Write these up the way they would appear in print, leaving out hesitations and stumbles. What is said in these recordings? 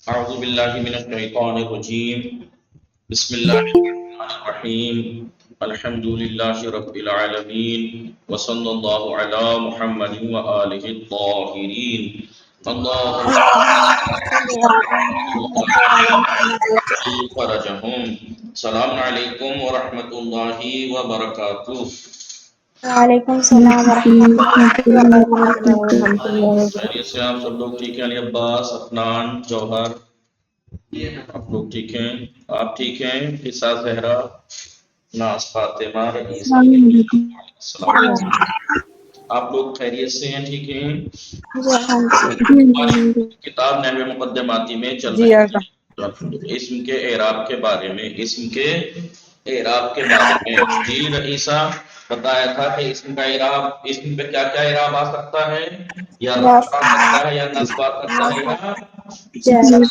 أعوذ بالله من الشيطان الرجيم بسم الله الرحمن الرحيم الحمد لله رب العالمين وصلى الله على محمد وآله الطاهرين اللهم فرجهم السلام عليكم ورحمة الله وبركاته. وعلیکم السلام ورحمۃ اللہ وبرکاتہ۔ خیریت سے آپ سب لوگ ٹھیک ہیں؟ علی عباس، افنان، جوہر، آپ لوگ ٹھیک ہیں؟ آپ ٹھیک ہیں؟ حصہ زہرا، ناز فاطمہ، رئیس، السلام علیکم۔ آپ لوگ خیریت سے ہیں؟ ٹھیک ہیں؟ کتاب نحو مقدماتی میں چل رہے ہیں اسم کے اعراب کے بارے میں، اسم کے اعراب کے بارے میں۔ جی رئیسہ بتایا تھا کہ اسم کا اعراب، اسم پہ کیا کیا اعراب آ سکتا ہے؟ یا رفع آ سکتا ہے، یا نصب آ سکتا ہے، یا جر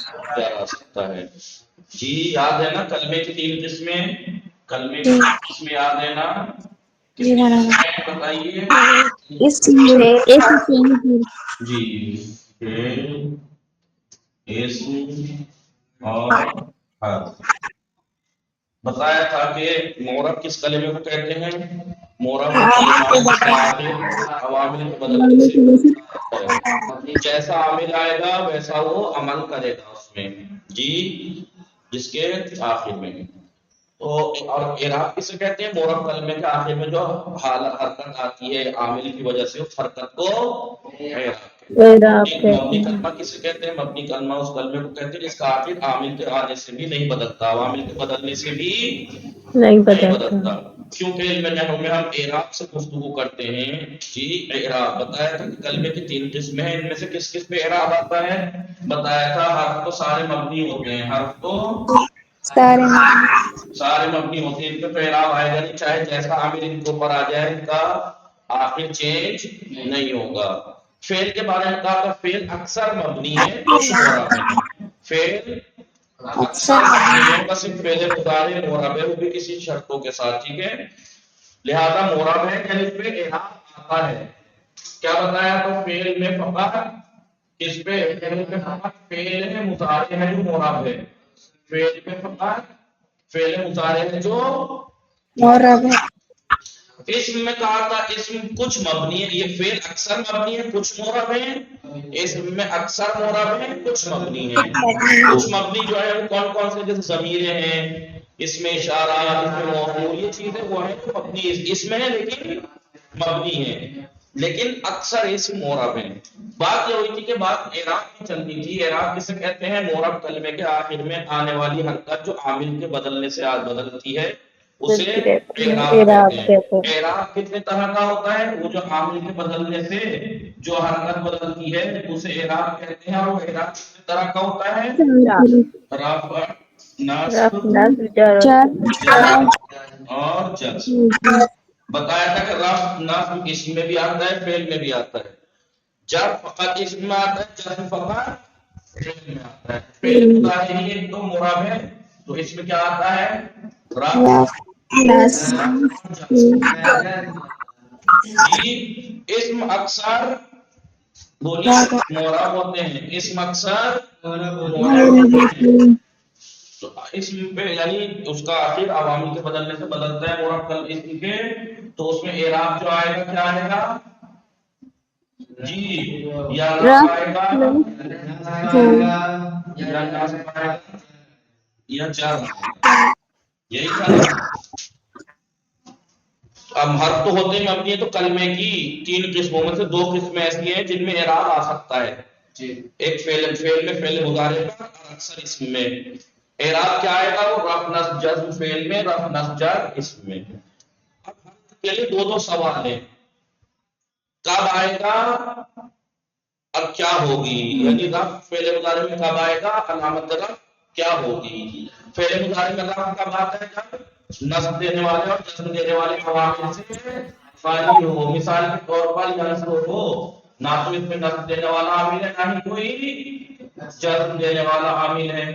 آ سکتا ہے۔ جی یاد ہے نا کلمے کی 3 قسمیں؟ کلمے کی 3 قسمیں یاد ہے نا؟ جی کتنی مولانا، قسمیں بتائیے؟ اسم، فعل، جی فعل، اسم اور حرف۔ بتایا تھا کہ مورب کس کلمے کو کہتے ہیں؟ مورب وہ کلمہ ہے جس کا آخر عوامل کو بدلنے سے ہے۔ جیسا عامل آئے گا ویسا وہ عمل کرے گا اس میں، جی جس کے آخر میں۔ تو اور اعراب کسے کہتے ہیں؟ مورب کلمے کے آخر میں جو حالت حرکت آتی ہے عامل کی وجہ سے اس حرکت کو اعراب کہتے ہیں۔ مبنی کلمہ کسے کہتے ہیں؟ مبنی کلمہ اس کلمے کو کہتے ہیں جس کا آخر عامل کے آنے سے بھی نہیں بدلتا، عوامل کے بدلنے سے بھی نہیں بدلتا۔ کیونکہ علم نحو میں ہم اعراب سے گفتگو کرتے ہیں۔ جی اعراب بتایا تھا کہ کلمے کی 3 قسمیں ہیں، ان میں سے کس کس پہ اعراب آتا ہے؟ بتایا تھا حرف تو سارے مبنی ہوتے ہیں، حرف تو سارے مبنی ہوتے ہیں، ان پہ اعراب آئے گا نہیں، چاہے جیسا عامل ان کے اوپر آ جائے ان کا آخر چینج نہیں ہوگا۔ فعل کے بارے میں کہا تھا فعل اکثر مبنی ہے، کچھ مورب ہے۔ فعل اکثر مبنی ہے، بس ایک فعل مضارع مورب ہے، وہ بھی کسی شرطوں کے ساتھ، ٹھیک ہے؟ لہذا مورب ہے یعنی اس پہ اعراب آتا ہے۔ کیا بتایا تو فعل میں فقط کس پہ؟ فعل میں فقط فعل مضارع ہے جو مورب ہے، فعل میں فقط فعل مضارع ہے جو مورب ہے۔ اسم میں کہا تھا اسم کچھ مبنی ہے، یہ فعل اکثر مبنی ہے، کچھ مورب ہے۔ اسم میں اکثر مورب ہے، کچھ مبنی ہے۔ کچھ مبنی جو ہے وہ کون کون سے؟ جیسے ضمیریں ہیں، اس میں اشارہ، اس میں موصول، یہ چیزیں وہ ہیں جو مبنی اس میں ہے لیکن مبنی ہے، لیکن اکثر اسم مورب ہیں۔ بات یہ ہوئی تھی کہ بات اعراب کی چل رہی تھی۔ اعراب کسے کہتے ہیں؟ مورب کلمے کے آخر میں آنے والی حرکت جو عامل کے بدلنے سے بدلتی ہے اسے اعراب کہتے ہیں۔ اعراب کتنے طرح کا ہوتا ہے؟ وہ جو عامل کے بدلنے سے جو حرکت بدلتی ہے اسے اعراب کہتے ہیں، اور وہ اعراب کتنے طرح کا ہوتا ہے؟ رفع، نصب، اور جزم۔ بتایا تھا کہ رفع نصب اسم میں بھی آتا ہے، فعل میں بھی آتا ہے۔ جر فقط اسم میں آتا ہے، جزم فقط فعل میں آتا ہے۔ فعل مضارع ہی ایک تو مورب ہے، تو اس میں کیا آتا ہے؟ رفع، جی اسم اکثر بولیے مورب ہوتے ہیں، اسم اکثر مورب ہوتے ہیں۔ تو اسم پہ یعنی اس کا آخر عوامل کے بدلنے سے بدلتا ہے مورب کل اسم کے، تو اس میں اعراب جو آئے گا کیا آئے گا؟ جی یا رفع آئے گا، یا نصب آئے گا، یا جر، یہی تھا نا۔ اب حرف تو ہوتے ہیں مبنی ہے، تو کلمے کی 3 قسموں میں سے 2 قسمیں ایسی ہیں جن میں اعراب آ سکتا ہے۔ ایک فعل میں فعل مضارع پر، اور اکثر اسم میں۔ اعراب کیا آئے گا؟ وہ رفع نصب جزم فعل میں، رفع نصب جر اسم میں۔ اب ہم کے لیے 2 سوال ہیں، کب آئے گا اور کیا ہوگی؟ یعنی رفع فعل مضارع میں کب آئے گا، علامت رفع کیا ہوگی؟ فعل مضارع میں رفع کب آتا ہے؟ جب نصب دینے والے اور جزم دینے والے عوامل سے خالی ہو۔ مثال کے طور پر نصب ہو، نہ تو اس میں نصب دینے والا عامل ہے، نہ ہی کوئی جزم دینے والا عامل ہے،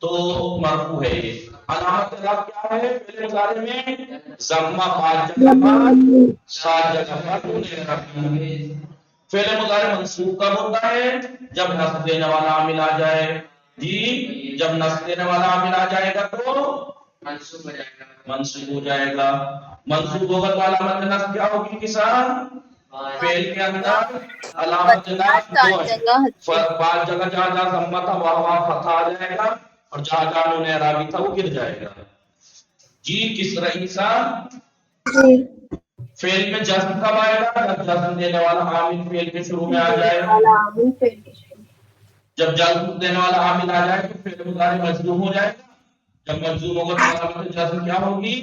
تو مرفوع ہے یہ۔ علامت رفع کیا ہے فعل مضارع میں؟ ضمہ 5 جگہ پر، 7 جگہ پر نون رفع۔ فعل مضارع منصوب کب ہوتا ہے؟ جب نصب دینے والا عامل آ جائے۔ جی جب نصب دینے والا عامل آ جائے گا تو منصوب ہو جائے گا. منصوب ہو جائے گا. منصوب ہوگا تو علامت نصب کیا ہوگی کسان؟ فعل کے اندر علامت نصب دو ہیں. پانچ جگہ جہاں جہاں ضمہ تھا وہاں فتح آ جائے گا اور جہاں جہاں نون اعرابی تھا وہ گر جائے گا. جی کس رئیسا جی فعل میں جزم کب آئے گا؟ جب جزم دینے والا عامل فعل کے شروع میں آ جائے. جب جزم دینے والا عامل آ جائے تو فعل مضارع مجزوم ہو جائے گا. جب مجزوم ہوگا تو علامت جزم کیا ہوگی؟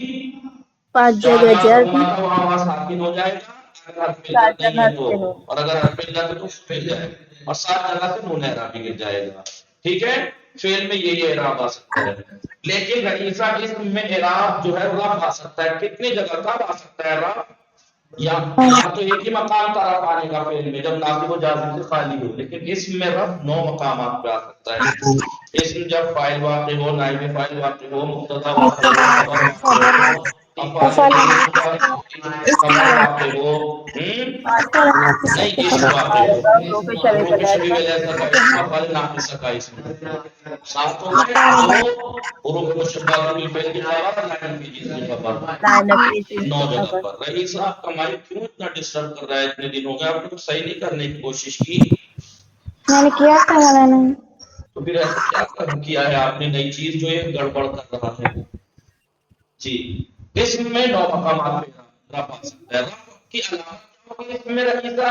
پانچ جہاں جگہ جہاں جزم ضمہ تھا وہاں وہاں ساکن ہو جائے گا. اگر حرف علت نہیں ہے تو، اور اگر حرف علت ہے تو فعل ہے اور سات جگہ سے نون اعرابی گر جائے گا. ٹھیک ہے، فعل میں یہ اعراب آ سکتا ہے. لیکن رئیسہ اسم میں اعراب جو ہے رب آ سکتا ہے. کتنی جگہ کب آ سکتا ہے رب؟ یا تو ایک ہی مقام پر رب آنے کا فعل میں جب ناصب و جازم سے خالی ہو. لیکن اسم میں رب 9 مقامات پہ آ سکتا ہے. اسم جب فاعل واقع ہو، نائب فاعل واقع ہو، مبتدا واقع ہو، خبر واقع ہو، افعال خمس کا خبر واقع ہو، نہیں اسم واقع ہو، حروف شبیہ جیسا کا افعال ناقصہ کا اسم. سات ہو گئے. دو حروف مشبہہ بالفعل کی خبر، لائن کی جنس کی خبر. 9 جگہ پر. رئیس صاحب کا مائک کیوں اتنا ڈسٹرب کر رہا ہے؟ اتنے دن ہو گئے آپ نے کچھ صحیح نہیں کرنے کی کوشش کی. میں نے کیا تھا مولانا. تو پھر ایسا کیا کیا ہے آپ نے نئی چیز جو یہ گڑبڑ کر رہا ہے؟ جی اسم میں 9 مقامات پہ رب آ سکتا ہے. رب کی علامت کیا ہوگی اسم میں رئیسہ؟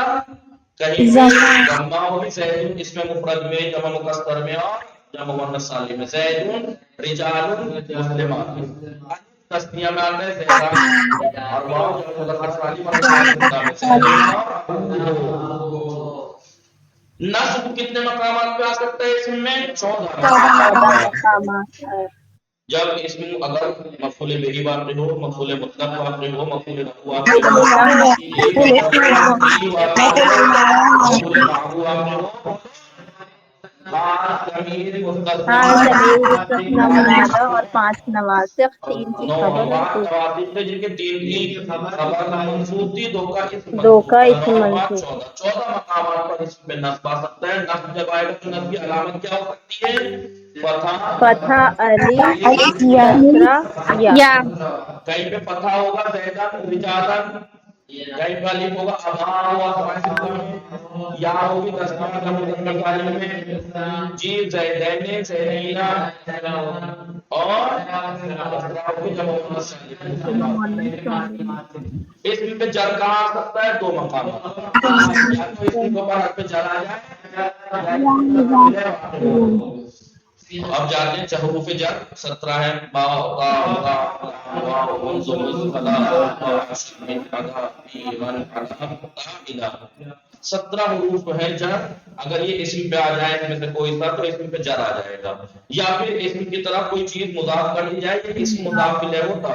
کہیں پہ ضمہ ہوگی. زید اس میں مفرد میں، جمع مکسر میں اور جمع مؤنث سالم میں. زید رجال مسلمات. تسنیہ میں آتا ہے زیدان اور واو جمع مذکر سالم اور مؤنث میں زیدون اور نصب کتنے مقامات پہ آ سکتا ہے اسم میں؟ 14 مقامات. جب اسم اگر مفعول بہ واقع ہو، مفعول مطلق واقع ہو، مفعول له واقع ہو، مفعول معه واقع ہو، ضمیر مستثنی منادہ اور 5 نواسخ 3 کی خبر اور 2 جن کے 3 کی خبر منصوب تھی، 2 کا اسم 2 کا منصوب. اسم 9 اور 5 منصوب. 14 مقامات پر اسم میں نصب آ سکتا ہے. نصب جب آئے گا تو نصب کی علامت کیا ہو سکتی ہے؟ فتح علی فتح کسرا یا. کہیں پہ فتح ہوگا زیدان رجالن، کہیں پہ الف ہوگا ابا ہوا فاصلہ میں، یا ہوگی تسنیہ کا مذکر سالم میں. جی زیدین زیدینا اور کسرا ہوگی جمع مؤنث سالم. اسم پہ جر کہاں آ سکتا ہے؟ 2 مقامات. یا تو اسم کو پر پہ جر آ جائے. اب جاتے ہیں حروف جر 17 ہے. با تا تا واو منظوم فلا من ادا فی من ادا الى 17 حروف ہیں جر. اگر یہ اسم پہ آ جائے اس میں سے کوئی سا تو اسم پہ جر آ جائے گا. یا پھر اسم کی طرف کوئی چیز مضاف کر دی جائے کہ اسم مضاف الیہ ہوتا.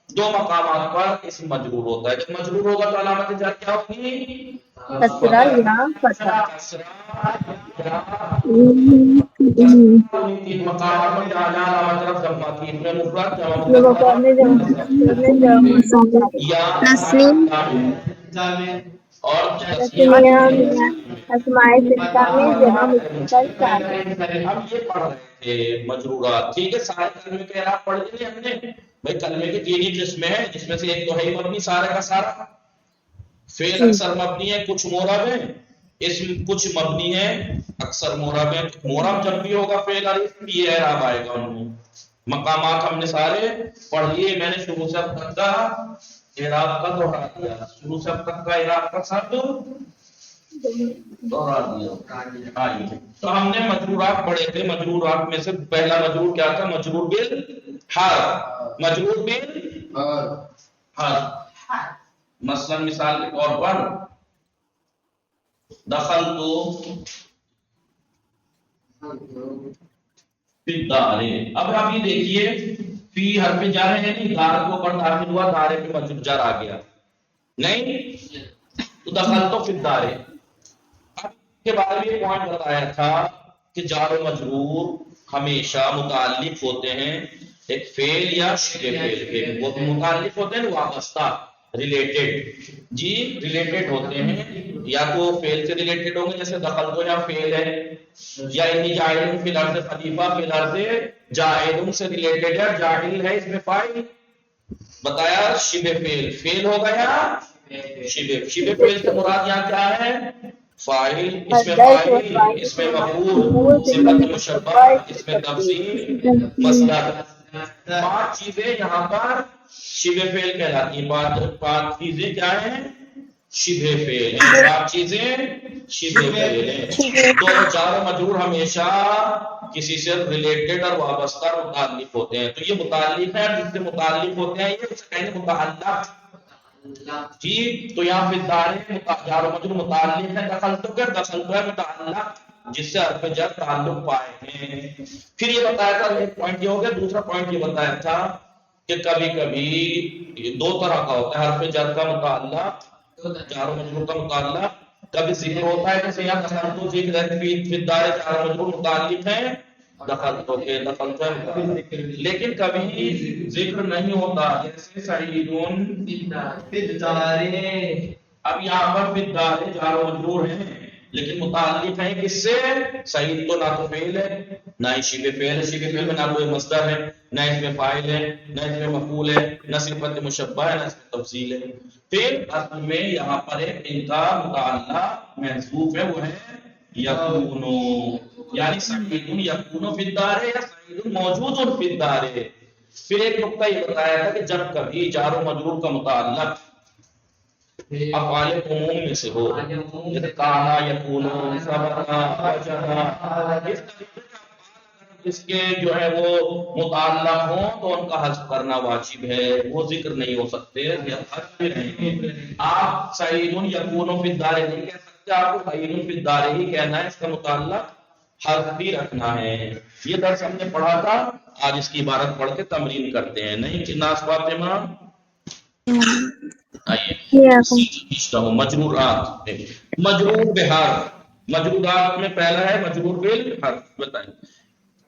2 مقامات پر اسم مجرور ہوتا ہے. جب مجرور ہوگا تو علامت جر کیا ہوگی؟ کسرا یا فتح. تین مقامات پر جہاں جہاں علامت جر ضمہ تھی. اس میں مفرد جمع تسنیم یا اور تسنیہ اسماء ستہ میں جمع مذکر سالم. ہم یہ پڑھ رہے تھے مجرورات. ٹھیک ہے، سارے کلمے کے اعراب پڑھ لیے ہم نے. بھائی کلمے کے 3 ہی قسمیں ہیں جس میں سے ایک تو ہے مبنی سارے کا سارا. فعل اکثر مبنی ہے، کچھ معرب ہے. اسم کچھ مبنی ہے، اکثر معرب ہے. معرب جب بھی ہوگا فعل اور اسم یہ اعراب آئے گا. ان میں مقامات ہم نے سارے پڑھ لیے. میں نے شروع سے اب تک کا اعراب کا دوہرا دیا. شروع سے اب تک کا اعراب کا سب دوہرا دیا. آئیے تو ہم نے مجرورات پڑھے تھے. مجرورات میں سے پہلا مجرور کیا تھا؟ مجرور بالحرف. مجرور بالحرف. مثلا مثال کے طور پر دخلت فی الدار. اب آپ یہ دیکھیے فی حرف جر ہے نہیں، دار کے اوپر داخل ہوا، دارے پہ مجرور جر آ گیا نہیں تو دخلت فی الدار. اب کے بارے میں پوائنٹ بتایا تھا کہ جار و مجرور ہمیشہ متعلق ہوتے ہیں ایک فعل یا شبہ فعل کے. وہ متعلق ہوتے ہیں وابستہ. ریلیٹڈ جی ریلیٹڈ ہوتے ہیں، یا تو فعل سے ریلیٹڈ ہوں گے جیسے دخل تو یہاں فعل ہے، یا انی جاعل فی الارض خلیفہ فی الارض جاعل سے ریلیٹڈ ہے، جاعل ہے اس میں فاعل بتایا، شبہ فعل فعل ہوگا یا شبہ فعل سے مراد یہاں کیا ہے؟ فاعل، اس میں فاعل، اس میں مفعول، صفت مشبہ، اس میں تفصیل، مصدر، پانچ چیزیں یہاں پر شبہ فعل کہلاتی ہیں۔ پانچ چیزیں کیا ہیں؟ شبہ فعل ہیں، پانچ چیزیں شبہ فعل ہیں۔ تو جار و مجرور ہمیشہ کسی سے ریلیٹڈ اور وابستہ اور متعلق ہوتے ہیں، تو یہ متعلق ہے، جس سے متعلق ہوتے ہیں یہ کہیں گے متعلق جی، تو یہاں پہ جار و مجرور متعلق ہے، دخل تو ہے متعلق جس سے حرف جر تعلق پائے ہیں۔ پھر یہ بتایا تھا، ایک پوائنٹ یہ ہو گیا، دوسرا پوائنٹ یہ بتایا تھا کہ کبھی کبھی دو طرح کا ہوتا ہے حرف جر کا متعلق، جار و مجرور کا متعلق، کبھی ذکر ہوتا ہے جیسے یہاں دخل تو ذکر ہے، فی الدار جار و مجرور متعلق ہے دخل تو کے دخل تو ہے، لیکن کبھی ذکر نہیں ہوتا جیسے سعیدون فی الدار، اب یہاں پر فی الدار جار و مجرور ہیں لیکن متعلق ہے کس سے؟ سعید تو نہ تو فعل ہے نہ ہی شبہ فعل ہے، شبہ فعل میں نہ کوئی مصدر ہے، نہ اس میں فاعل ہے، نہ اس میں مفعول ہے، نہ صفت مشبہ ہے، نہ اس میں تفصیل ہے۔ پھر اصل میں یہاں پر ایک ان کا متعلق محذوف ہے، وہ ہے یکونو، یعنی سعید یکونو فی الدار یا سعید موجود فی الدار۔ پھر ایک نقطہ یہ بتایا تھا کہ جب کبھی جار و مجرور کا متعلق افعال عموم میں سے ہو، جیسے کانا یکونو سبقا وجہا، اس طریقے سے اس کے جو ہے وہ متعلق ہوں تو ان کا حذف کرنا واجب ہے، وہ ذکر نہیں ہو سکتے، حذف نہیں۔ آپ سعید یکونو فی الدار نہیں کہہ سکتے، آپ کو سعید فی الدار ہی کہنا ہے، اس کا متعلق حذف بھی رکھنا ہے۔ یہ درس ہم نے پڑھا تھا، آج اس کی عبارت پڑھ کے تمرین کرتے ہیں، نہیں کہ ناس فاطمہ آئیے مجرورات، مجرور بحرف، مجرورات میں پہلا ہے مجرور بالحرف، بتائیں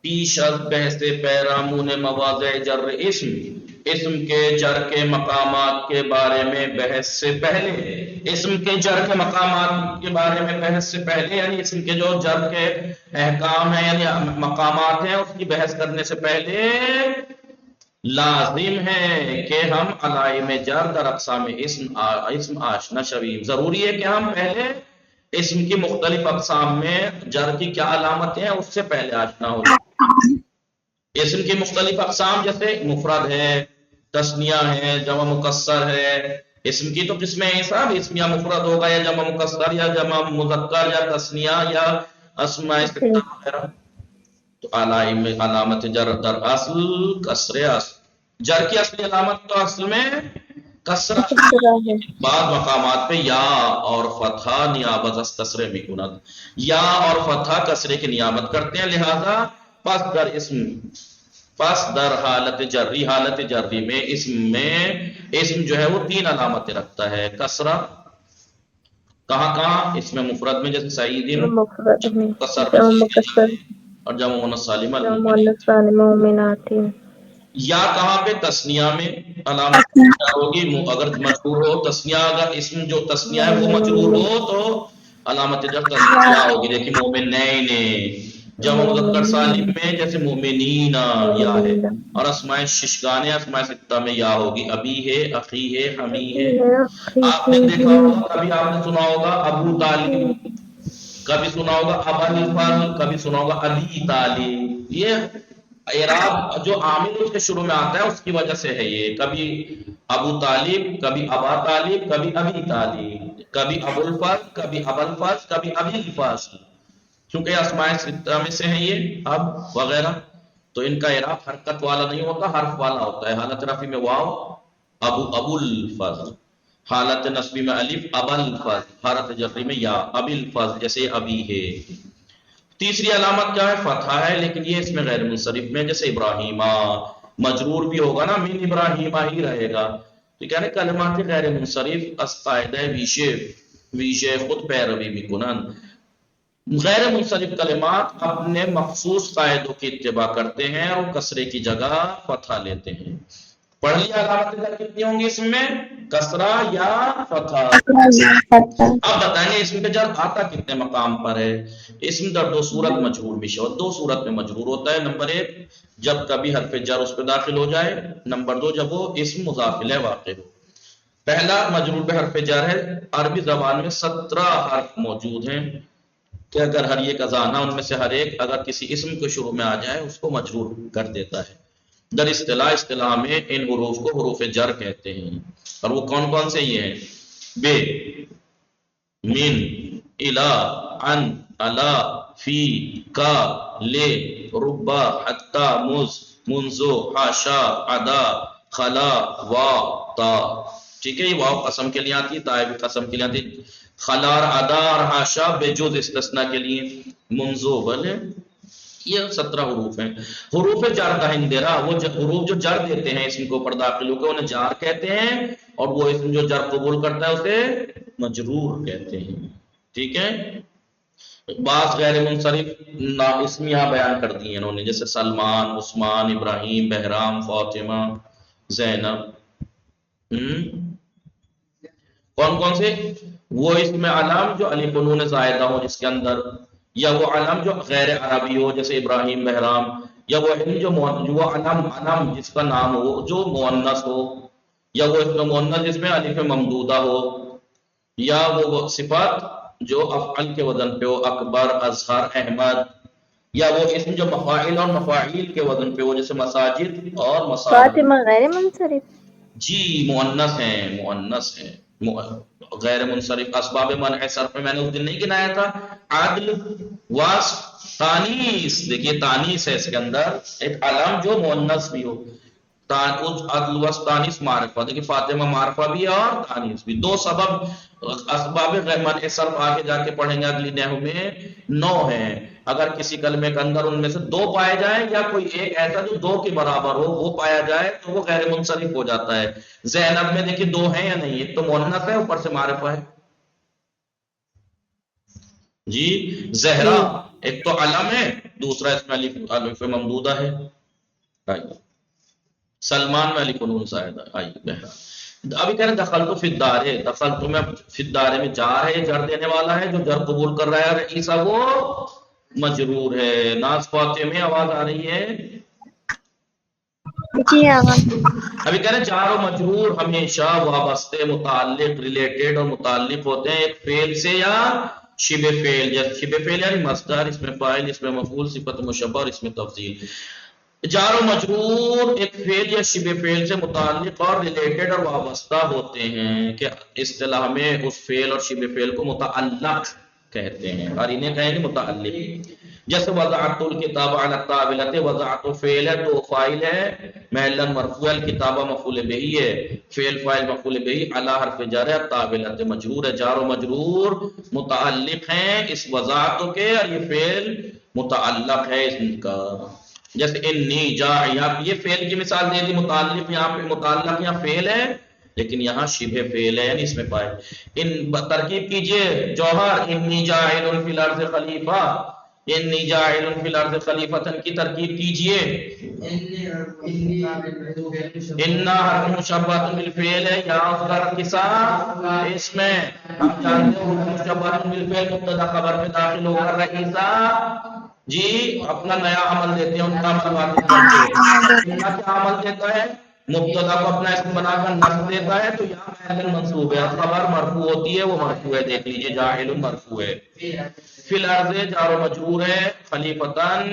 پیش از بحث پیرامون مواضع جر اسم، اسم کے جر کے مقامات کے بارے میں بحث سے پہلے، اسم کے جر کے مقامات کے بارے میں بحث سے پہلے، یعنی اسم کے جو جر کے احکام ہیں یعنی مقامات ہیں اس کی بحث کرنے سے پہلے لازم ہے کہ ہم علائم جر در اقسام اسم آشنا شویم، ضروری ہے کہ ہم پہلے اسم کی مختلف اقسام میں جر کی کیا علامتیں ہیں اس سے پہلے آشنا ہو۔ اسم کی مختلف اقسام جیسے مفرد ہے، تثنیہ ہے، جمع مکسر ہے، اسم کی تو قسمیں ہیں صاحب، اسم یا مفرد ہوگا یا جمع مکسر یا جمع مذکر یا تثنیہ یا اسماء استفہام وغیرہ۔ تو علامت جر در اصل کسر اصل، جر کی اصلی علامت تو اصل میں کسر، بعض مقامات پہ یا اور فتحہ نیابت از کسرے میں کنند، یا اور فتحہ کسرے کی نیابت کرتے ہیں، لہذا پس در اسم، پس در حالت جری، حالت جری میں اسم جو ہے وہ تین علامتیں رکھتا ہے، کسرہ کہاں کہاں؟ اس میں مفرد میں جیسے سعیدین، کسر اور جمع مؤنث سالمہ، یا کہاں پہ؟ تثنیہ میں علامت کیا ہوگی؟ اگر مجرور ہو تثنیہ، اگر اسم جو تثنیہ ہے وہ مجرور ہو تو علامت جر تثنیہ ہوگی، دیکھیں مومنین، جمع مذکر سالم میں جیسے مومنین یا ہے، اور اسماء ششگانے اسماء ستہ میں یا ہوگی، ابی ہے، اخی ہے، حمی ہے۔ آپ نے دیکھا ہوگا، کبھی آپ نے سنا ہوگا ابو طالب، کبھی سنا ہوگا ابا الفضل، کبھی سنا ہوگا ابی طالب، یہ اعراب جو عامل اس کے شروع میں آتا ہے اس کی وجہ سے ہے، یہ کبھی ابو طالب، کبھی ابا طالب، کبھی ابی طالب، کبھی ابو الفضل، کبھی ابا الفضل، کبھی ابی الفضل، چونکہ اسماء ستہ میں سے ہیں یہ اب وغیرہ، تو ان کا اعراب حرکت والا نہیں ہوتا، حرف والا ہوتا ہے، حالت رفع میں واو ابو الفضل، حالت نصبی میں الف ابا الفضل، حالت جری میں یا ابی الفضل جیسے ابی ہے۔ تیسری علامت کیا ہے؟ فتحہ ہے، لیکن یہ اس میں غیر منصرف میں، جیسے ابراہیمہ، مجرور بھی ہوگا نا، من ابراہیمہ ہی رہے گا، تو کہنے کلمات غیر منصرف از قاعدہ ویشے خود پیروی میکنن، غیر منصرف کلمات اپنے مخصوص قاعدوں کی اتباع کرتے ہیں اور کسرے کی جگہ فتحہ لیتے ہیں۔ پڑھ لیا علامت جر کتنی ہوں گی اس میں؟ کسرہ یا فتحہ؟ اب بتائیں گے اسم پہ جر آتا کتنے مقام پر ہے؟ اسم در دو صورت مجرور میشہ، دو صورت میں مجرور ہوتا ہے. نمبر ایک جب کبھی حرف جر اس پہ داخل ہو جائے، نمبر دو جب وہ اسم مضاف الیہ واقع ہو. پہلا مجرور پہ حرف جر ہے. عربی زبان میں 17 حرف موجود ہیں کہ اگر ہر ایک ازانہ ان میں سے ہر ایک اگر کسی اسم کے شروع میں آ جائے اس کو مجرور کر دیتا ہے. در اصطلاح میں ان حروف کو حروف جر کہتے ہیں. اور وہ کون کون سے یہ ہیں؟ بے، من، الا، عن، الا، فی، کا، لے، ربا، حتی، مز، منزو، حاشا، عدا، خلا، وا، تا. ٹھیک ہے، یہ واو قسم کے لیے آتی ہے، تا بھی قسم کے لیے آتی ہے. خلا اور ادا اور حاشا بے جز استثناء کے لیے. منزو بلے، یہ 17 حروف ہیں. حروف جر کا ہندرا، وہ حروف جو جر دیتے ہیں اسم کو اوپر داخل ہو کے انہیں جار کہتے ہیں، اور وہ اسم جو جر قبول کرتا ہے اسے مجرور کہتے ہیں. ٹھیک ہے. بعض غیر منصرف اسم یہاں بیان کر دیے انہوں نے، جیسے سلمان، عثمان، ابراہیم، بہرام، فاطمہ، زینب. کون کون سے؟ وہ اسم علم جو الف و نون زائدہ ہو جس کے اندر، یا وہ علم جو غیر عربی ہو جیسے ابراہیم، بہرام، یا وہ علم جو وہ علم جس کا نام ہو جو مؤنث ہو، یا وہ اسم مؤنث جس میں الف ممدودہ ہو، یا وہ صفات جو افعل کے وزن پہ ہو، اکبر، اصغر، احمد، یا وہ اسم جو مفاعل اور مفاعیل کے وزن پہ ہو جیسے مساجد اور مساجد. فاطمہ غیر منصرف؟ جی مؤنث ہیں، مؤنث ہیں. غیر منصرف اسباب منع صرف میں نے اس دن نہیں گنایا تھا، عدل، وصف، تانیث. دیکھیے تانیث ہے اس کے اندر، ایک علم جو مؤنث بھی ہو. عدل، وصف، تانیث، معرفہ. دیکھیے فاطمہ معرفہ بھی ہے اور تانیث بھی. دو سبب اسباب غیر منع صرف آگے جا کے پڑھیں گے اگلی نحو میں 9 ہیں. اگر کسی کلمے کے اندر ان میں سے 2 پائے جائیں یا کوئی ایک ایسا جو 2 کے برابر ہو وہ پایا جائے تو وہ غیر منصرف ہو جاتا ہے. زینب میں دیکھیے 2 ہیں یا نہیں؟ ایک تو مؤنث ہے اوپر سے معرفہ ہے جی. زہرا ایک تو علم ہے، دوسرا اس میں الف ممدودہ ہے. آئیے سلمان میں الف نون زائدہ. آئیے بہرحال ابھی کہہ رہے دخل تو فدار ہے، دخل تو میں فدار میں جار ہے، جر دینے والا ہے، جو جر قبول کر رہا ہے. عیسیٰ وہ مجرور ہے. ناز فاتح میں آواز آ رہی ہے؟ جی ابھی کہہ رہے جار و مجرور ہمیشہ وابستے، متعلق، ریلیٹڈ اور متعلق ہوتے ہیں ایک فعل سے یا شبہ فعل. جیسے شبہ فعل یعنی مصدر، اس میں فاعل، اس میں مفعول، صفت مشبہ اور اس میں تفضیل. جار و مجرور ایک فعل یا شبہ فعل سے متعلق اور ریلیٹڈ اور وابستہ ہوتے ہیں کہ اصطلاح میں اس فعل اور شبہ فعل کو متعلق کہتے ہیں اور انہیں کہیں گے متعلق. جیسے وضعت الکتاب علی الطاولۃ، وضعت فعل ہے تو فاعل ہے، محلا مرفوع، الکتاب مفعول بہ ہے، فعل فاعل مفعول بہ، علی حرف جر ہے، الطاولۃ مجرور ہے. جار و مجرور متعلق ہیں اس وضعت کے اور یہ فعل متعلق ہے ان کا. جیسے انی جاعل، یہ فعل کی مثال دے دی، متعلق یہاں پہ متعلق یہاں فعل ہے لیکن یہاں شبہ فعل ہے یعنی اس میں پائے. ان ترکیب کیجئے جوہر، انی جاعل فی الارض خلیفہ، انی جاعل فی الارض خلیفۃ کی ترکیب کیجئے. انا حرف مشبہ بالفعل ہے، یہاں پر کسا اس میں ہم جانتے ہیں حرف مشبہ بالفعل مبتدا خبر میں داخل ہو کر رئیسا جی اپنا نیا عمل دیتے ہیں، ان کا عمل واضح کرتے ہیں. کیا عمل دیتا ہے؟ مبتدا کو اپنا اسم بنا کر نصب دیتا ہے تو یہاں محل منصوب ہے، خبر مرفوع ہوتی ہے وہ مرفوع ہے. دیکھ لیجئے جاعل مرفوع ہے. فی الارض جار و مجرور ہے، خلیفتن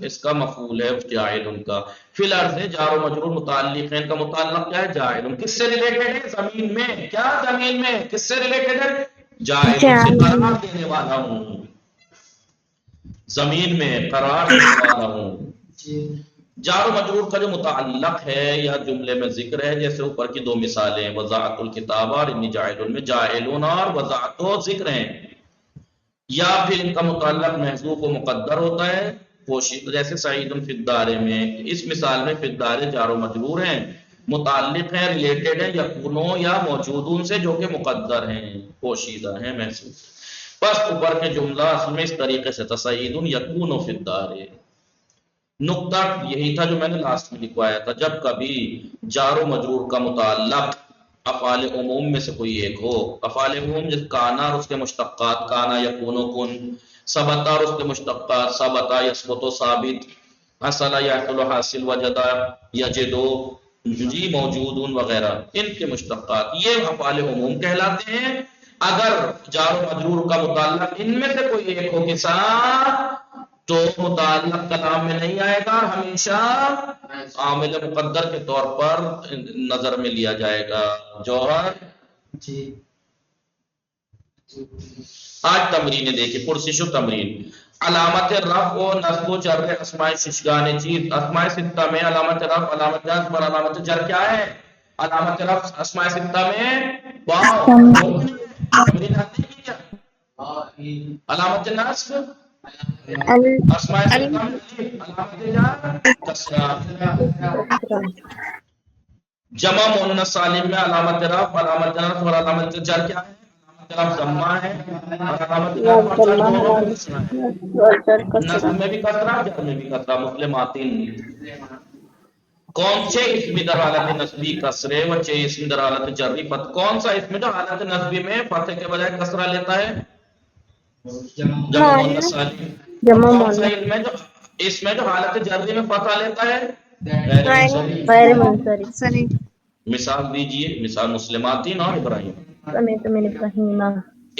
اس کا مفعول ہے جاعل کا. فی الارض جار و مجرور متعلق ہے، ان کا متعلق کیا ہے؟ جاعل. کس سے ریلیٹڈ ہے؟ زمین میں. کیا زمین میں کس سے ریلیٹڈ ہے؟ جاعل سے قرار دینے والا ہوں، زمین میں قرار دینے والا ہوں. جار و مجرور کا جو متعلق ہے یا جملے میں ذکر ہے جیسے اوپر کی 2 مثالیں وضعت الکتاب اور انی جاعل میں جاعلون اور وضعت ذکر ہیں، یا پھر ان کا متعلق محذوف و مقدر ہوتا ہے پوشیدہ، جیسے سعید فی الدار میں. اس مثال میں فی الدار جار و مجرور ہیں، متعلق ہیں، ریلیٹڈ ہیں یکونوں یا موجودون سے جو کہ مقدر ہیں، پوشیدہ ہیں، محذوف. بس اوپر کے جملہ اس میں اس طریقے سے تسعید یکون فی الدار. نقطہ یہی تھا جو میں نے لاسٹ میں لکھوایا تھا، جب کبھی جار و مجرور کا متعلق افعال عموم میں سے کوئی ایک ہو، افعال عموم جیسے کانا اور اس کے مشتقات، کانا یکون و کن، ثبتا اور اس کے مشتقات، ثبتا یثبت و ثابت، حصل یحصل حاصل، وجدا یجدو، جی موجودون وغیرہ، ان کے مشتقات یہ افعال عموم کہلاتے ہیں۔ اگر جار و مجرور کا متعلق ان میں سے کوئی ایک ہو کے ساتھ تو متعلق کلام میں نہیں آئے گا، ہمیشہ عامل مقدر کے طور پر نظر میں لیا جائے گا۔ جوہر جی آج تمرین دیکھیں، پرسش و تمرین۔ علامت رفع و نصب و جر اسماء ششگان چیز، اسماء ستہ میں علامت رفع، علامت نصب اور علامت جر کیا ہے؟ علامت رفع اسماء ستہ میں واو، تمرین آتی ہے کیا؟ علامت نصب اسماء ستہ میں علامت جر کسرہ، جمع مؤنث سالم میں علامت رفع، علامت نصب اور علامت جر کیا ہے؟ علامت رفع ضمہ ہے اور علامت نصب اور جر دونوں میں کسرہ ہے، نصب میں بھی کسرہ، جر میں بھی کسرہ، مسلماتین۔ کون سے اسم در حالت نصبی کسرے و چے اسم در حالت جری فتح؟ کون سا اسم جو حالت نصبی میں فتح کے بجائے کسرہ لیتا ہے؟ جمع مؤنث سالم۔ اور کون سا اسم ہے جو حالت جری میں فتح لیتا ہے؟ غیر منصرف۔ مثال دیجئے، مثال مسلماتین اور ابراہیم۔ سمیت من ابراہیمہ،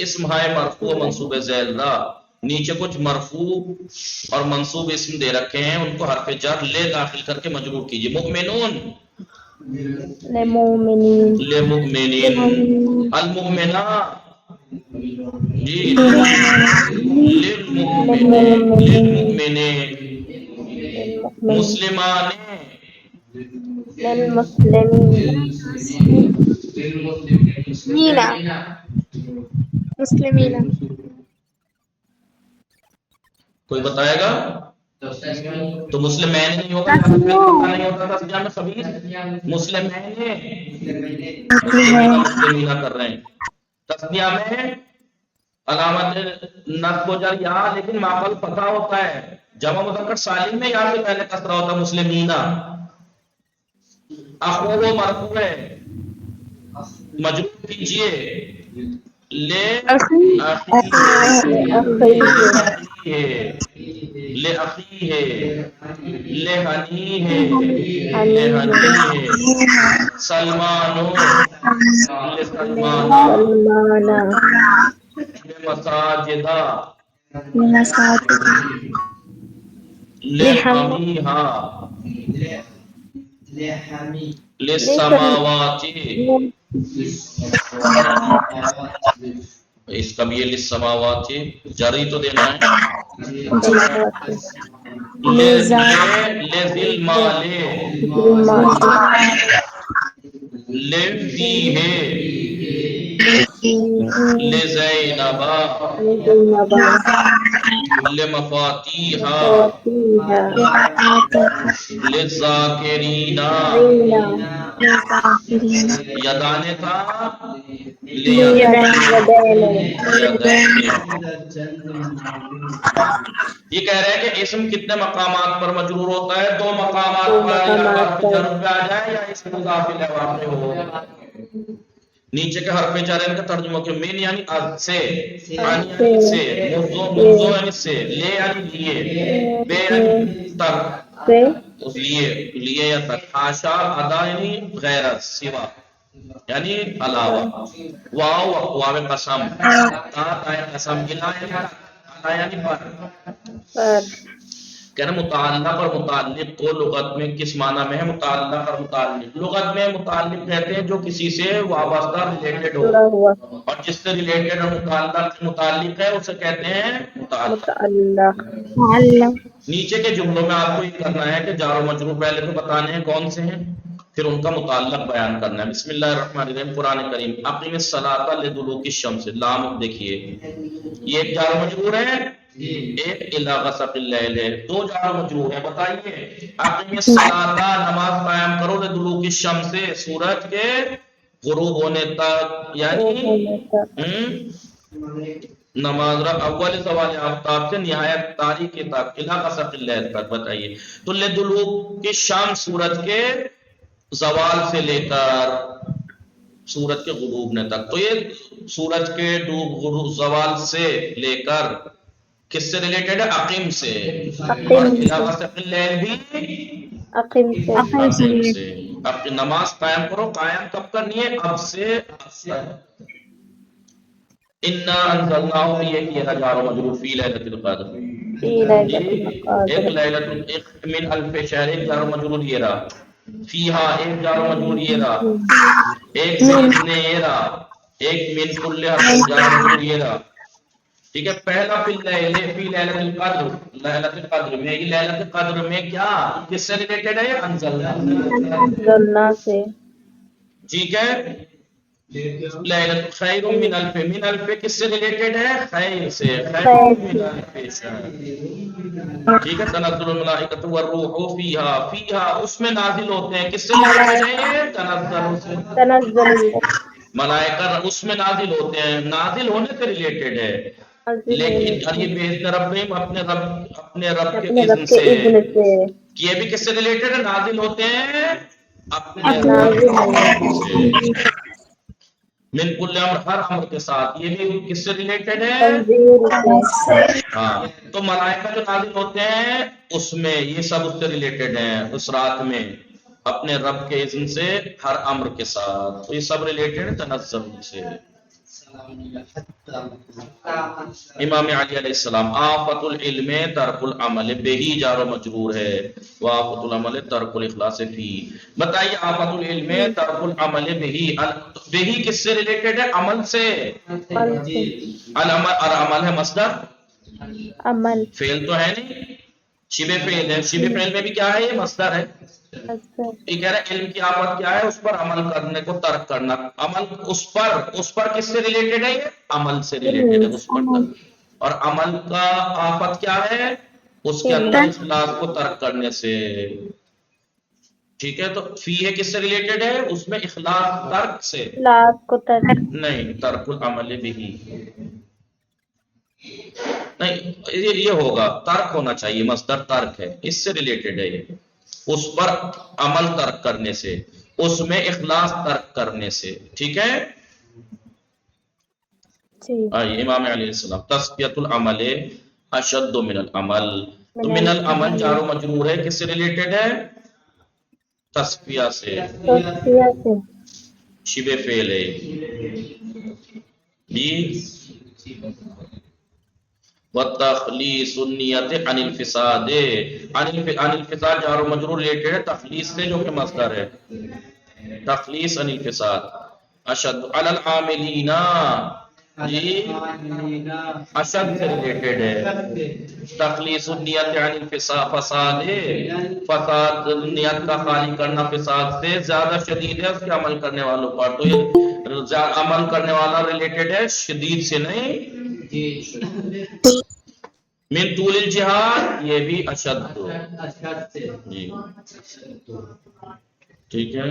اسم ہے مرفوع و منصوب ذیل را، نیچے کچھ مرفوع اور منصوب اسم دے رکھے ہیں، ان کو حرف جر لے داخل کر کے مجرور کیجئے۔ مؤمنون، لمؤمنین، لمؤمنین، المؤمنہ، جی للمؤمنین، مسلمان، للمسلمین، مسلمین، کوئی بتائے گا؟ تو مسلمین نہیں ہوگا، نہیں ہوتا تھا سجا میں خبیث، مسلمین مسلمینہ کر رہے ہیں۔ تسنیہ میں علامت نصب و جر یا، لیکن ماقبل فتح ہوتا ہے، جمع مذکر سالم میں یا سے پہلے کسرہ ہوتا ہے، مسلمینہ۔ اخوہ مرفوع ہے، مجرور کیجئے، لے لأخی ہے، لہنی ہے، لہنی ہے، سلمانو، لسلمانہ، لمساجدہ، لحمیہا، للسماوات، اس کا بھی یہ للسماوات جری تو دینا ہے، لذل مال، لفیہ، لزینبا، لمفاتیحا، للذاکرین، یدانے تھا یہ کہہ رہے ہیں کہ اسم کتنے مقامات پر مجرور ہوتا ہے؟ دو مقامات پر، یا حرف جر پہ آ جائے یا اسم مضاف الیہ واقع ہو۔ نیچے کے حرف جر ان کا ترجمہ کہ من یعنی از سے، ان یعنی سے، منذ یعنی سے، لے یعنی لیے، بے یعنی تک، اس لیے یا تک، حاشا ادا یعنی غیر، سوا یعنی علاوہ، واو واو قسم، تا قسم، الا یعنی پر۔ کہنا متعلق اور متعلق کو لغت میں کس معنی میں ہے؟ متعلق اور متعلق لغت میں متعلق کہتے ہیں جو کسی سے وابستہ ریلیٹڈ ہو، اور جس سے ریلیٹڈ اور متعلق ہے اسے کہتے ہیں متعلق۔ نیچے کے جملوں میں آپ کو یہ کرنا ہے کہ جار و مجرور پہلے تو بتانے ہیں کون سے ہیں، پھر ان کا متعلق بیان کرنا ہے۔ بسم اللہ الرحمن الرحیم، قرآن کریم۔ اقیم الصلاۃ لدلوک الشمس، لام دیکھیے یہ ایک جار و مجرور ہے، ایک الی غسق اللیل ہے، دو جار و مجرور ہیں۔ بتائیے اقیم الصلاۃ، نماز قائم کرو، لدلوک الشمس، سورج کے غروب ہونے تک، یعنی نماز اول زوال آفتاب سے نہایت تاریکی تک الی غسق اللیل تک بتائیے. تو لدلوک الشمس سورج کے زوال سے لے کر سورج کے غروب نے تک. تو یہ سورج کے غروب زوال سے لے کر کس سے ریلیٹڈ ہے؟ اقیم سے. اور الی غسق اللیل بھی عقیم سے. اقیم سے. اب نماز قائم کرو. قائم کب کرنی ہے؟ اب سے انا انزلناہ یہ کیا جار و مجرور فی لیلۃ القدر. فی لیلۃ ایک القدر. لیلۃ ایک من الف شہر ایک جار و مجرور یہ رہا. فیہا ایک جار و مجرور یہ رہا. ایک من یہ رہا. ایک من کل حرف جار و مجرور یہ رہا. ٹھیک ہے. پہلا فی لیلۃ القدر. لیلۃ القدر میں یہ لیلۃ القدر میں کیا کس سے ریلیٹڈ ہے؟ انزلنا. انزلنا سے. ٹھیک ہے. لیلۃ خیر من الف. من الف کس سے ریلیٹڈ ہے؟ خیر سے. خیر من الف شہر. ٹھیک ہے. تنزل الملائکۃ والروح فیہا. فیہا اس میں نازل ہوتے ہیں. کس سے ریلیٹڈ ہے؟ تنزل سے. تنزل ملائکہ اس میں نازل ہوتے ہیں. نازل ہونے سے ریلیٹڈ ہے. لیکن یہ بے رب اپنے رب کے اذن سے. یہ بھی کس سے ریلیٹڈ ہے؟ نازل ہوتے ہیں اپنے رب سے. من کل امر ہر امر کے ساتھ. یہ بھی کس سے ریلیٹڈ ہے؟ تنزیل سے. ہاں. تو ملائکہ جو نازل ہوتے ہیں اس میں یہ سب اس سے ریلیٹڈ ہیں. اس رات میں اپنے رب کے اذن سے ہر امر کے ساتھ. تو یہ سب ریلیٹڈ ہے تنزل سے. امام علی علیہ السلام آفت العلم ترک العمل بہی جار و مجرور ہے. وآفت العمل ترک الاخلاص فی. بتائیے آفت العلم ترک العمل بہی. بہی کس سے ریلیٹڈ ہے؟ عمل سے. العمل اور عمل ہے مصدر. عمل فعل تو ہے نہیں. شبہ فعل ہے. شبہ فعل میں بھی کیا ہے؟ یہ مصدر ہے. یہ کہہ رہا ہے علم کی آفت کیا ہے؟ اس پر عمل کرنے کو ترک کرنا. عمل اس پر کس سے ریلیٹڈ ہے؟ یہ عمل سے ریلیٹڈ ہے. اس پر ترک. اور عمل کا آفت کیا ہے؟ اس کے اندر اخلاص کو ترک کرنے سے. ٹھیک ہے. تو فی ہے کس سے ریلیٹڈ ہے؟ اس میں اخلاص ترک سے. اخلاص کو ترک نہیں. ترک العمل بھی نہیں. یہ ہوگا ترک ہونا چاہیے. مصدر ترک ہے. اس سے ریلیٹڈ ہے. یہ اس پر عمل ترک کرنے سے. اس میں اخلاص ترک کرنے سے. ٹھیک ہے. آئیے امام علیہ السلام تسبیۃ العمل اشد من العمل. تو من العمل جار و مجرور ہے. کس سے ریلیٹڈ ہے؟ تسبیہ سے. شبہ فعل ہے. وَتَخْلِيصُ النِّيَّةِ عَنِ الْفِسَادِ. عن الفساد جار و مجرور ریلیٹڈ ہے تخلیص سے جو کہ مصدر ہے. تخلیص عن الفساد. اشد علی العاملین. جی اشد سے ریلیٹڈ ہے. تخلیص النیت عن الفساد. فساد نیت کا خالی کرنا فساد سے زیادہ شدید ہے اس کے عمل کرنے والوں پر. تو یہ عمل کرنے والا ریلیٹڈ ہے شدید سے نہیں. من طول الجہاد یہ بھی اشد. جی ٹھیک ہے.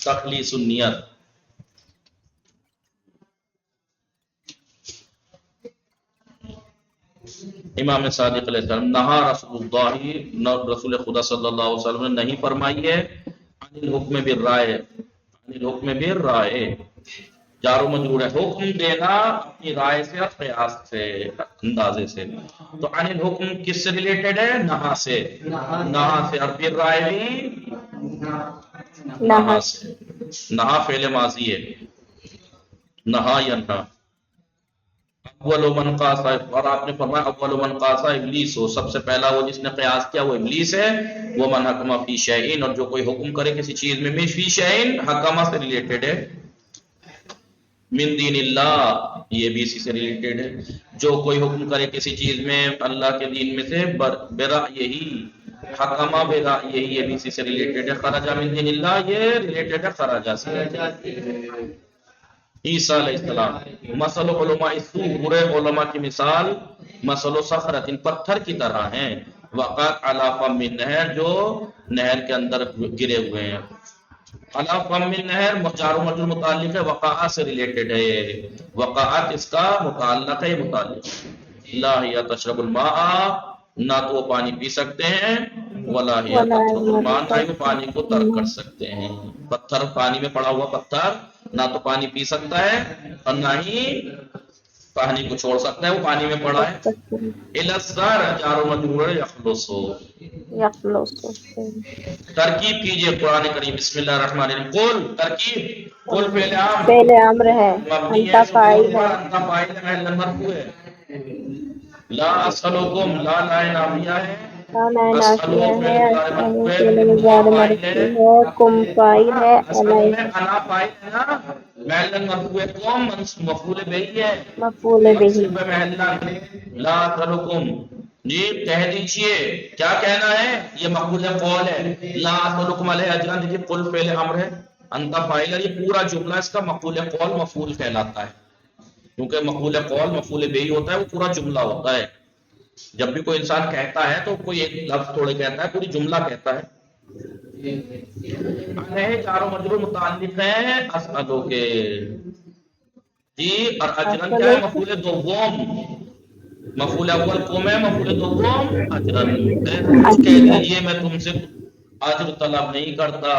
تخلیص النیت. امام صادق علیہ السلام نہا رسول اللہ رسول خدا صلی اللہ علیہ وسلم نے نہیں فرمائی ہے عن الحکم بالرائے. عن الحکم بالرائے جار و مجرور ہے. حکم دینا اپنی رائے سے اور قیاس سے اندازے سے. تو عن الحکم کس سے ریلیٹڈ ہے؟ نہا سے. نہا سے. اور پھر رائے بھی نہا سے. نہا فعل ماضی ہے. نہا ینہا. اول من قاس. اور آپ نے فرمایا اول من قاس ابلیس ہو. سب سے پہلا وہ جس نے قیاس کیا وہ ابلیس ہے. وہ من حکم فی شیء. اور جو کوئی حکم کرے کسی چیز میں فی شیء حکمہ سے ریلیٹڈ ہے. من دین اللہ یہ بھی اسی سے ریلیٹڈ ہے. جو کوئی حکم کرے کسی چیز میں اللہ کے دین میں سے برا یہی حکمہ برا یہی یہ بھی اسی سے ریلیٹڈ ہے. خرجہ من دین اللہ یہ ریلیٹڈ ہے خرجہ سے. عیسیٰ علیہ السلام مثل علماء السوء. برے علماء کی مثال مثل صخرۃ پتھر کی طرح ہیں. وقعت علی فم النہر جو نہر کے اندر گرے ہوئے ہیں. علا فم من نہر جار و مجرور متعلق ہے، وقاع سے ریلیٹڈ ہے، وقاعت اس کا متعلق ہے، متعلق لا ہی تشرب الماء، نہ تو وہ پانی پی سکتے ہیں، ولا ہی تترک الماء، نہ ہی وہ پانی کو ترک کر سکتے ہیں۔ پتھر، پانی میں پڑا ہوا پتھر نہ تو پانی پی سکتا ہے اور نہ ہی پانی کو چھوڑ سکتا ہے، وہ پانی میں پڑا ہے۔ الاسار جار و مجرور یخلص، یخلص، ترکیب کیجئے قرآن کریم، بسم اللہ الرحمن الرحیم، قل، ترکیب، قل فعل عام فعل امر ہے، مبنی ہے، انت فاعل ہے، انت فاعل ہے، محل مرفوع ہے، لا اسألکم، لا نافیہ ہے، لا اسألو نافیہ فعل ہے، مضارع مرفوع ہے، فعل کم مضارع فاعل ہے، مرفوع ہے، کم فاعل ہے، اسألو علیہ میں انا فاعل ہے نا، محل مرفوع ہے، کم مفعول بہ ہے، مفعول بہ، منصوب محل لا اسألکم، جی کہہ دیجئے، کیا کہنا ہے، یہ مقبول قول ہے، لا اسألکم علیہ اجرا، دیکھیے قل فعل امر ہے، انت فاعل ہے، یہ پورا جملہ اس کا مقبول قول مفعول کہلاتا ہے، کیونکہ مقبول قول مفعول بہ ہوتا ہے، وہ پورا جملہ ہوتا ہے۔ جب بھی کوئی انسان کہتا ہے تو کوئی ایک لفظ تھوڑے کہتا ہے، پوری جملہ کہتا ہے۔ علیہ جار و مجرور متعلق ہے اسألو کے، جی، اور اجرن کیا ہے، مفعول دوم، مفعول اول قوم ہے، مفعول دوم اجرن، کہہ دیجئے میں تم سے اجر طلب نہیں کرتا،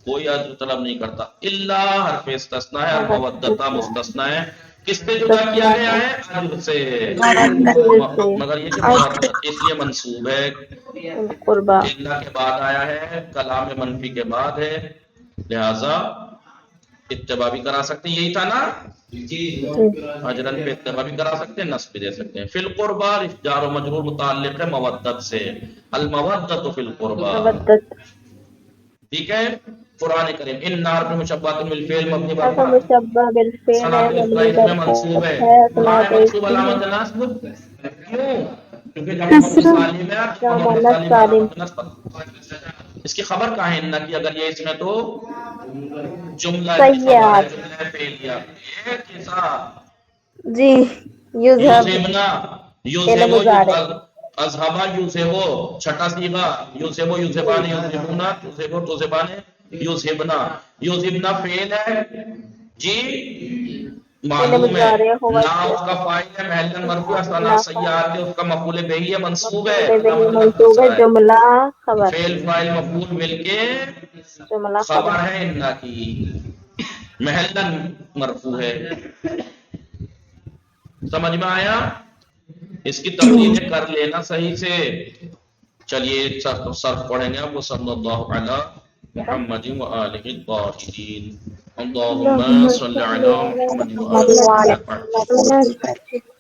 کوئی اجر طلب نہیں کرتا، الا حرف استثناء ہے، المودتا مستثنیٰ ہے، کس سے جدا کیا گیا ہے، اجر سے، مگر یہ کہ مودت اس لیے منصوب ہے، قربا، الا کے بعد آیا ہے، کلام منفی کے بعد ہے، لہذا اتباع بھی کرا سکتے ہیں، یہی تھا نا، اجرن پہ اتباع بھی کرا سکتے ہیں، نصب بھی دے سکتے ہیں۔ فی القربہ جار و مجرور متعلق ہے مودت سے، المودت فی القربہ، مودت، ٹھیک ہے۔ قرآن کریم ان نار میں مشبہۃ بالفعل مبنی کا برفع، مشبہ بالفعل ہے، صلاۃ مبنی الافطار اس میں منصوب ہے، ہے، ماں صلاۃ منصوب الفطر علامت نصب، کیوں؟ کیونکہ جب مؤنث کسرہ، سالم ہے، جمع مؤنث مؤنث سالم سالم، علامت نصب، اس کی خبر کہاں ہے ان کی، اگر یہ اس میں تو جملہ کی خبر ہے، سیئات، جملہ فعلیہ، ایک کے ساتھ جی، یذهب، یوزیبنا، فعل یوزیبو، مضارع، اذهبا یوزیبو، چھٹا صیغہ، یوزیبو یوزیبان، یوزیبونا یوزیبو توزیبان، یوزیبنا، یوزیبنا فعل ہے، جی فعل معلوم ہے، مضارع ہوا نا اس کا فاعل ہے، محل مرفوع ہے، ثنا سیئات ہے، اس کا مفعول بہ ہے، منصوب ہے، مفعول به علامت نصب منصوب ہے، کسرہ ہے، جملہ خبر، فعل فاعل مفعول مل کے جملہ خبر ہے ان کی، محل مرفوع ہے، سمجھ میں آیا؟ اس کی تفصیلیں کر لینا صحیح سے۔ چلیے صرف پڑھیں گے، اب وہ صلی اللہ علی محمد و آلہ الطاہرین، اللہم اللهم صلی صل علی على محمد و محمد آلہ وعلى الطاہرین۔ آل